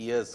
years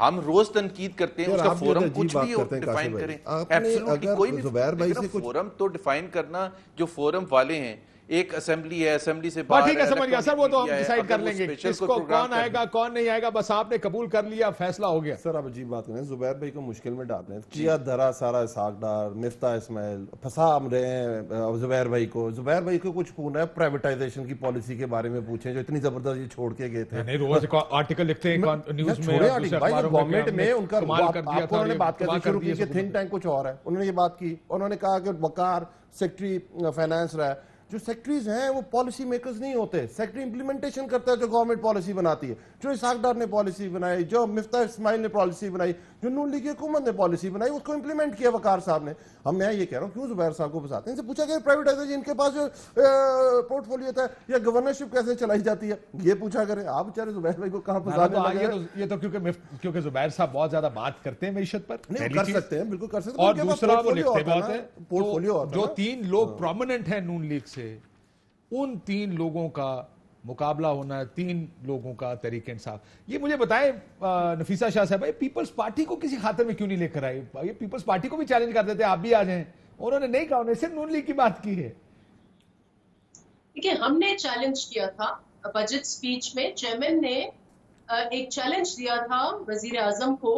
ہم روز تنقید کرتے ہیں, اس کا فورم کچھ بھی ڈیفائن کریں. ایبسولوٹلی کوئی بھی فورم تو ڈیفائن کرنا, جو فورم والے ہیں, ایک اسمبلی ہے, اسمبلی سے باہر ٹھیک ہے, سمجھ گیا سر, وہ تو ہم ڈیسائیڈ کر لیں گے اس کو کون آئے گا کون نہیں آئے گا, بس آپ نے قبول کر لیا, فیصلہ ہو گیا. سر آپ عجیب بات کریں, زبیر بھائی کو مشکل میں ڈال رہے ہیں, کیا دھرا سارا اسحاق ڈار, مفتاح اسماعیل پھنسا رہے ہیں زبیر بھائی کو. زبیر بھائی کو کچھ پوچھنا ہے پرائیویٹائزیشن کی پالیسی کے بارے میں پوچھیں, جو اتنی زبردست یہ چھوڑ کے گئے تھے. نہیں, روز آرٹیکل لکھتے ہیں نیوز میں, گورنمنٹ میں ان کا انہوں نے بات کرتی شروع کی کہ تھنک ٹینک کچھ اور ہے, انہوں نے یہ بات کی, انہوں نے کہا کہ وقار سیکٹری فائنانس رہا ہے. جو سیکٹریز ہیں وہ پالیسی میکرز نہیں ہوتے, سیکٹری امپلیمنٹیشن کرتا ہے جو گورنمنٹ پالیسی بناتی ہے. جو اسحاق ڈار نے پالیسی بنائی, جو مفتاح اسماعیل نے پالیسی بنائی, جو نون لیگ حکومت نے پالیسی بنائی, اس کو امپلیمنٹ کیا وقار صاحب نے. میں یہ کہہ رہا ہوں کیوں زبیر صاحب کو پھنساتے ہیں. ان سے پوچھا کہ پرائیویٹائزیشن ان کے پاس جو پورٹ فولیو ہوتا ہے یا گورنرشپ کیسے چلائی جاتی ہے, یہ پوچھا کریں. آپ بیچارے زبیر بھائی کو کہاں پھنسانے لگے ہیں. یہ تو کیونکہ زبیر صاحب بہت زیادہ بات کرتے ہیں معیشت پر, نہیں کر سکتے ہیں, بالکل کر سکتے ہیں, اور دوسرا وہ لکھتے بہت ہیں. پورٹ فولیو جو 3 لوگ پرومیننٹ ہیں نون لیگ سے, ان 3 لوگوں کا مقابلہ ہونا ہے, 3 لوگوں کا تحریک انصاف. یہ مجھے بتائیں نفیسہ شاہ صاحب, پیپلز پارٹی کو کسی خاطر میں کیوں نہیں لے کر آئے؟ یہ پیپلز پارٹی کو بھی چیلنج کر دیتے, آپ بھی آ جائیں. انہوں نے نہیں کہا, انہوں نے صرف نون لیگ کی بات کی ہے. دیکھیں, ہم نے چیلنج کیا تھا بجٹ سپیچ میں, چیئرمین نے ایک چیلنج دیا تھا وزیر اعظم کو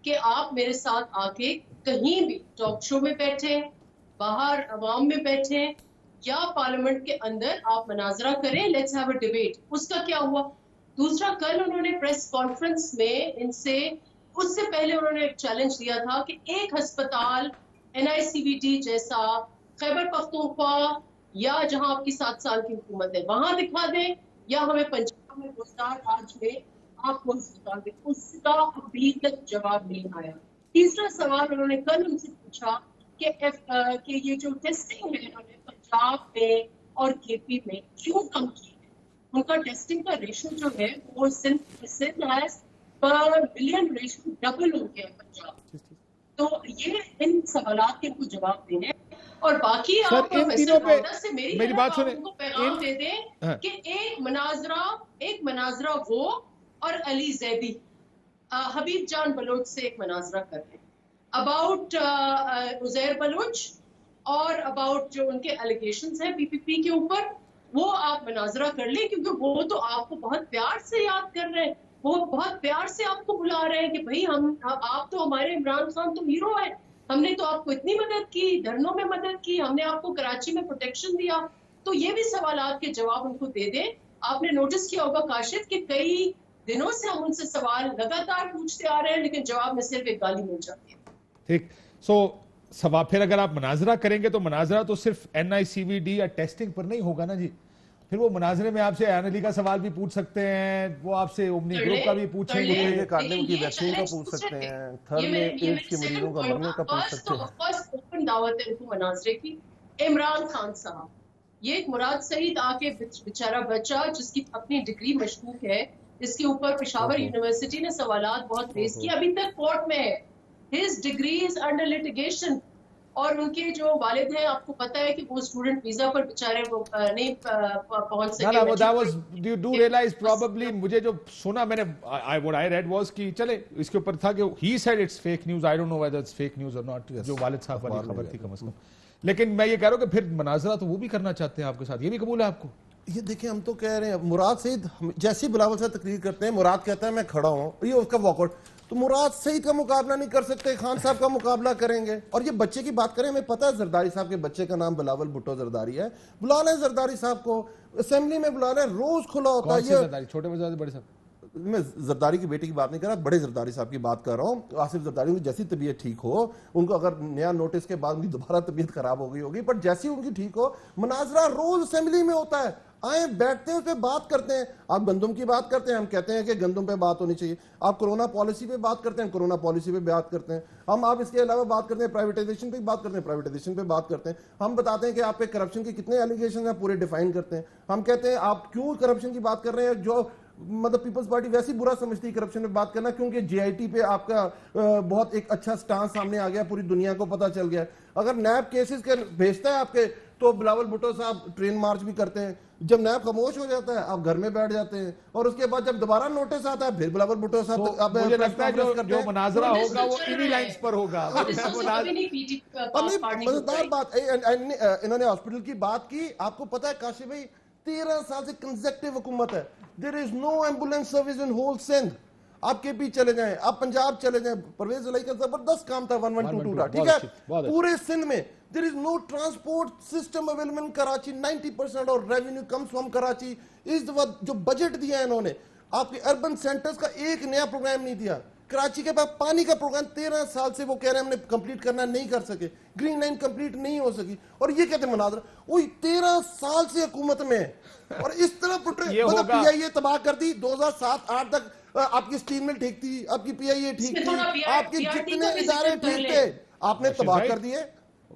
کہ آپ میرے ساتھ آ کے کہیں بھی ٹاک شو میں بیٹھیں, باہر عوام میں بیٹھیں یا پارلیمنٹ کے اندر آپ مناظرہ کریں, لیٹس ہیو اے ڈیبیٹ. اس کا کیا ہوا؟ دوسرا, کل انہوں نے پریس کانفرنس میں ان سے, اس سے پہلے انہوں نے ایک چیلنج دیا تھا کہ ایک ہسپتال NICVT جیسا خیبر پختونخوا یا جہاں آپ کی 7 سال کی حکومت ہے وہاں دکھا دیں, یا ہمیں پنجاب میں روزگار آج میں آپ کو ہسپتال دیں. اس کا ابھی تک جواب نہیں آیا. تیسرا سوال انہوں نے کل ان سے پوچھا کہ یہ جو ٹیسٹنگ ہے انہوں نے پنجاب میں اور KP میں کیوں کم کی ہے. ان کا ٹیسٹنگ کا ریشو جو ہے وہ سندھ پر ملین ریشو ڈبل ہو گیا پنجاب. تو یہ ان سوالات کے کو جواب دینے, اور باقی آپ سے میری بات سنیں, ان کو پیغام دے دیں کہ ایک مناظرہ وہ اور علی زیدی, حبیب جان بلوچ سے ایک مناظرہ کر لیں اباؤٹ عزیر بلوچ اور اباؤٹ جو ان کے الیگیشنز ہیں PPP کے اوپر, وہ آپ مناظرہ کر لیں, کیونکہ وہ تو آپ کو بہت پیار سے یاد کر رہے ہیں, وہ بہت پیار سے آپ کو بلا رہے ہیں کہ بھائی آپ تو ہمارے عمران خان تو ہیرو ہے, ہم نے تو آپ کو اتنی مدد کی, دھرنوں میں مدد کی, ہم نے آپ کو کراچی میں پروٹیکشن دیا. تو یہ بھی سوالات کے جواب ان کو دے دیں. آپ نے نوٹس کیا ہوگا کاشف کہ کئی دنوں سے ہم ان سے سوال لگاتار پوچھتے آ رہے ہیں, لیکن جواب میں صرف ایک گالی مل جاتی ہے. ٹھیک, سوال پھر اگر آپ مناظرہ کریں گے تو مناظرہ تو صرف NICVD یا ٹیسٹنگ پر نہیں ہوگا نا جی. پھر وہ مناظرے میں آپ سے ایان علی کا سوال بھی پوچھ سکتے ہیں, وہ آپ سے امنی گروپ کا بھی پوچھیں گے, کارڈنگ کی ویکسین کا پوچھ سکتے ہیں, تھرڈ میں ایڈز کے مریضوں کا مرنے کا پوچھ سکتے ہیں. فرسٹ اوپن دعوت ہے ان کو مناظرے کی. عمران خان صاحب, یہ ایک مراد سعید آ کے بیچارہ بچہ جس کی اپنی ڈگری مشکوک ہے, اس کے اوپر پشاور یونیورسٹی نے سوالات بہت ریز کیے, ابھی تک کورٹ میں ہے. His degree is under litigation. اور ان کے جو والد ہیں, آپ کو پتا ہے کہ وہ اسٹوڈنٹ ویزا پر بیچارے وہ نہیں پہنچ سکے. You do realize probably, مجھے جو سنا میں نے, what I read was کہ چلے اس کے اوپر تھا کہ he said it's fake news, I don't know whether it's fake news or not, جو والد صاحب والی خبر تھی کم از کم. لیکن میں یہ کہہ رہا ہوں کہ پھر مناظرہ تو وہ بھی کرنا چاہتے ہیں آپ کے ساتھ, یہ بھی قبول ہے آپ کو؟ یہ دیکھیں, ہم تو کہہ رہے ہیں مراد سعید جیسی بلاول سے تقریر کرتے ہیں, مراد کہتا ہے میں کھڑا ہوں, یہ اس کا واک آؤٹ, تو مراد سعید کا مقابلہ نہیں کر سکتے, خان صاحب کا مقابلہ کریں گے. اور یہ بچے کی بات کریں, ہمیں پتہ ہے زرداری صاحب کے بچے کا نام بلاول بھٹو زرداری ہے, بلا لیں زرداری صاحب کو, اسمبلی میں بلا لیں, روز کھلا ہوتا ہے. یہ چھوٹے بڑے صاحب, میں زرداری کی بیٹی کی بات نہیں کر رہا, بڑے زرداری صاحب کی بات کر رہا ہوں. آصف زرداری کی جیسی طبیعت ٹھیک ہو, ان کو اگر نیا نوٹس کے بعد ان کی دوبارہ طبیعت خراب ہو گئی ہوگی, پر جیسی ان کی ٹھیک ہو, مناظرہ روز اسمبلی میں ہوتا ہے, آئیں بیٹھتے ہیں, اس پہ بات کرتے ہیں. آپ گندم کی بات کرتے ہیں, ہم کہتے ہیں کہ گندم پہ بات ہونی چاہیے. آپ کرونا پالیسی پہ بات کرتے ہیں, کرونا پالیسی پہ بات کرتے ہیں. آپ اس کے علاوہ بات کرتے ہیں پرائیویٹائزیشن پہ بات کرتے ہیں, پرائیویٹائزیشن پہ بات کرتے ہیں. ہم بتاتے ہیں کہ آپ پہ کرپشن کے کتنے ایلیگیشن ہیں, پورے ڈیفائن کرتے ہیں. ہم کہتے ہیں آپ کیوں کرپشن کی بات کر رہے ہیں, جو مطلب پیپلز پارٹی ویسی برا سمجھتی ہے کرپشن پہ بات کرنا, کیونکہ JIT پہ آپ کا بہت ایک اچھا سٹانس سامنے آ گیا, پوری دنیا کو پتہ چل گیا. اگر نیب کیسز کے بھیجتا ہے آپ کے تو بلاول بھٹو صاحب ٹرین مارچ بھی کرتے ہیں. جب نیب خاموش ہو جاتا ہے آپ گھر میں بیٹھ جاتے ہیں, اور اس کے بعد جب دوبارہ نوٹس آتا ہے پھر بلاول بھٹو صاحب آپ مجھے لگتا ہے جو مناظرہ ہوگا وہ انہی لائنز پر ہوگا. مزیدار بات, انہوں نے ہاسپٹل کی بات کی. آپ کو پتا ہے کاشف بھائی 13 سال سے کنزیکٹیو حکومت ہے. There is no ambulance service in whole Sindh. آپ کے پی چلے جائیں, آپ پنجاب چلے جائیں, پرویز الہی کا زبردست کام تھا 112 کا, ٹھیک ہے, پورے سندھ میں there is no transport system available in Karachi. 90% اور revenue comes from Karachi. اس دفعہ جو بجٹ دیا ہے انہوں نے, آپ کے اربن سینٹرز کا ایک نیا پروگرام نہیں دیا. کراچی کے پاس پانی کا پروگرام 13 سال سے وہ کہہ رہے ہیں ہم نے کمپلیٹ کرنا, نہیں کر سکے. گرین لائن کمپلیٹ نہیں ہو سکی, اور یہ کہتے ہیں مناظرہ. وہی 13 سال سے حکومت میں, اور اس طرح مطلب پی آئی اے تباہ کر دی. 2007-8 تک آپ کی اسٹیل مل ٹھیک تھی, آپ کی پی آئی اے ٹھیک تھی, آپ کے جتنے ادارے ٹھیک تھے آپ نے تباہ کر دیے.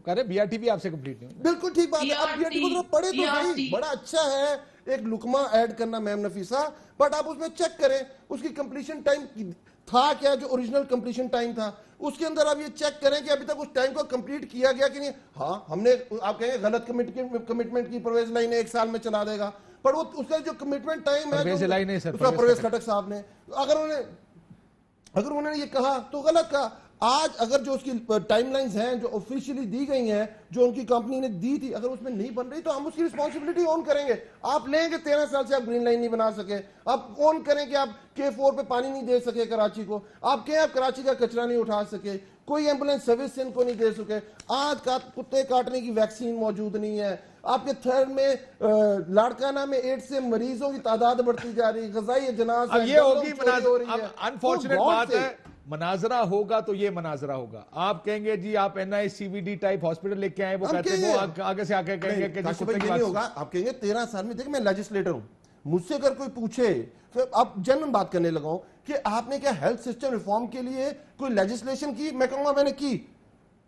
کہہ رہے بی آر ٹی بھی آپ سے کمپلیٹ نہیں ہوئی. بالکل ٹھیک بات ہے. اب بی آر ٹی کو ذرا پڑھے تو صحیح, بڑا اچھا ہے ایک لقمہ ایڈ کرنا میم نفیسہ, بٹ آپ اس میں چیک کریں اس کی کمپلیشن ٹائم تھا کیا, جو اوریجنل کمپلیشن ٹائم تھا اس کے اندر آپ یہ چیک کریں کہ ابھی تک اس ٹائم کو کمپلیٹ کیا گیا کہ نہیں. ہاں ہم نے, آپ کہیں گے غلط کمٹمنٹ کی, پرویز الہی نے 1 سال میں چلا دے گا, پر وہ اس کا جو کمٹمنٹ ٹائم ہے پرویز الہی نے, پرویز خٹک صاحب نے, اگر انہوں نے یہ کہا تو غلط کہا. آج اگر جو اس کی ٹائم لائنز ہیں جو آفیشیلی دی گئی ہیں, جو ان کی کمپنی نے دی تھی, اگر اس میں نہیں بن رہی تو ہم اس کی رسپانسبلٹی اون کریں گے. آپ لیں گے 13 سال سے آپ گرین لائن نہیں بنا سکے, آپ اون کریں کہ آپ K4 پہ پانی نہیں دے سکے کراچی کو, آپ کہیں آپ کراچی کا کچرا نہیں اٹھا سکے, کوئی ایمبولینس سروس ان کو نہیں دے سکے, آج کتے کاٹنے کی ویکسین موجود نہیں ہے, آپ کے تھرڈ میں لاڑکانہ میں ایڈز سے مریضوں کی تعداد بڑھتی جا رہی ہے, غذائی اجناس اب یہ ہوگی مناظرہ. انفارچونیٹ بات ہے, مناظرہ ہوگا تو یہ مناظرہ ہوگا. آپ کہیں گے جی آپ این آئی سی وی ڈی ٹائپ ہاسپٹل لے کے آئے, وہ کہتے ہیں وہ آگے سے آگے کہیں گے کہ یہ نہیں ہوگا. آپ کہیں گے 13 سال میں, دیکھیں میں لیجسلیٹر ہوں, مجھ سے اگر کوئی پوچھے, اب جنرل بات کرنے لگا ہوں کہ آپ نے کیا ہیلتھ سسٹم ریفارم کے لیے کوئی لیجسلیشن کی, میں کہوں گا میں نے کی.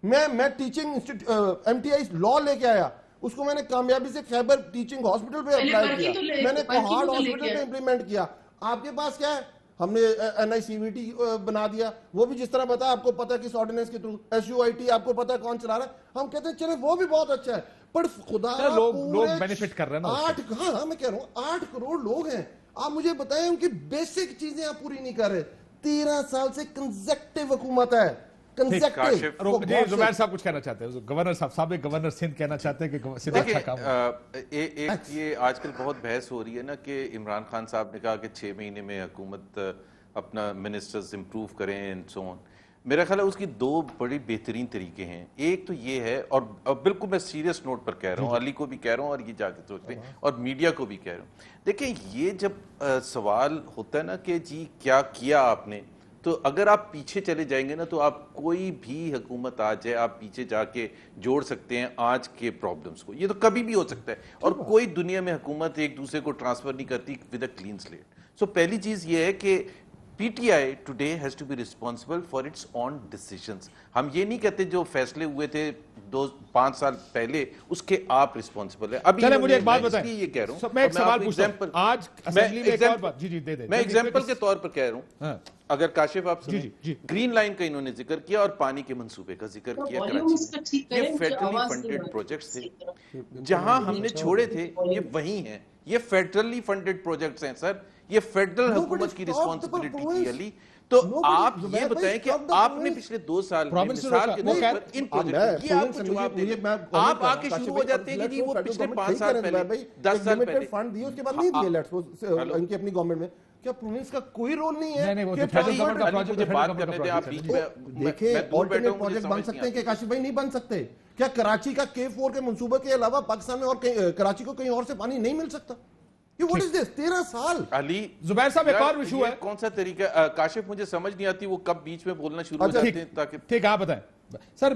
میں ٹیچنگ ایم ٹی آئی لا لے کے آیا, اس کو میں نے کامیابی سے خیبر ٹیچنگ ہاسپٹل پہ اپلائی کیا, میں نے کوہاڑ ہاسپٹل پہ امپلیمنٹ کیا. آپ کے پاس کیا ہے, ہم نے این آئی سی وی ٹی بنا دیا, وہ بھی جس طرح بتا آپ کو پتا کس آرڈیننس کے through, S you I T آپ کو پتا کون چلا رہا ہے, ہم کہتے ہیں چلے وہ بھی بہت اچھا ہے, پر خدا لوگ بینیفٹ کر رہے ہیں نا. 8 ہاں میں کہہ رہا ہوں 8 کروڑ لوگ ہیں, آپ مجھے بتائیں ان کی بیسک چیزیں آپ پوری نہیں کر رہے. 13 سال سے کنزیکٹیو حکومت ہے, زبیر صاحب کچھ کہنا چاہتے ہیں, گورنر صاحب سابق گورنر سندھ کہنا چاہتے ہیں کہ سندھ اچھا کام ہے. ایک یہ آج کل بہت بحث ہو رہی ہے نا کہ عمران خان صاحب نے کہا کہ 6 مہینے میں حکومت اپنا منسٹرز امپروو کریں اینڈ سو آن. میرا خیال ہے اس کی 2 بڑی بہترین طریقے ہیں. ایک تو یہ ہے, اور بالکل میں سیریس نوٹ پر کہہ رہا ہوں, علی کو بھی کہہ رہا ہوں اور یہ جا کے سوچتے ہیں, اور میڈیا کو بھی کہہ رہا ہوں. دیکھیں یہ جب سوال ہوتا ہے نا کہ جی کیا کیا آپ نے, تو اگر آپ پیچھے چلے جائیں گے نا تو آپ کوئی بھی حکومت آ جائے آپ پیچھے جا کے جوڑ سکتے ہیں آج کے پرابلمز کو. یہ تو کبھی بھی ہو سکتا ہے, اور کوئی دنیا میں حکومت ایک دوسرے کو ٹرانسفر نہیں کرتی with a clean slate. So پہلی چیز یہ ہے کہ P T I today has to be responsible for its own decisions. ہم یہ نہیں کہتے جو فیصلے ہوئے تھے 5 سال پہلے اس کے آپ ریسپانسبل ہیں. ابھی چلے مجھے ایک بات بتائیں, یہ کہہ رہا ہوں, میں ایک سوال پوچھتا ہوں آج اسمبلی میں ایک اور بات, جی دے دیں, میں ایگزامپل کے طور پر کہہ رہا ہوں. اگر کاشف آپ سنیں, گرین لائن کا انہوں نے ذکر کیا اور پانی کے منصوبے کا ذکر کیا کراچی میں, یہ فیڈرلی فنڈڈ پروجیکٹس تھے. جہاں ہم نے چھوڑے تھے یہ وہی ہیں, یہ فیڈرلی فنڈڈ پروجیکٹس ہیں سر, یہ فیڈرل حکومت کی ریسپانسبلٹی کی علی. تو آپ یہ بتائیں کہ آپ نے پچھلے 2 سال میں مثال کے طور پر ان پروجیکٹ کی, آپ کو جواب دے دیں, آپ آ کے شروع ہو جاتے ہیں کہ وہ پچھلے 5 سال پہلے 10 سال پہلے فنڈ دیے, اس کے بعد نہیں دیے لیٹس ان کی اپنی گورنمنٹ میں. کیا پروونس کا کوئی رول نہیں ہے؟ دیکھیں آلٹرنیٹ پروجیکٹ بن سکتے ہیں کہ کاشف بھائی نہیں بن سکتے. کیا کراچی کا K4 کے منصوبے کے علاوہ پاکستان میں اور کراچی کو کہیں اور سے پانی نہیں مل سکتا؟ یہ what is this 13 سال. علی زبیر صاحب ایک اور ایشو ہے, کون سا طریقہ کاشف مجھے سمجھ نہیں آتی وہ کب بیچ میں بولنا شروع ہو جاتے ہیں, تاکہ ٹھیک آپ بتائیں سر.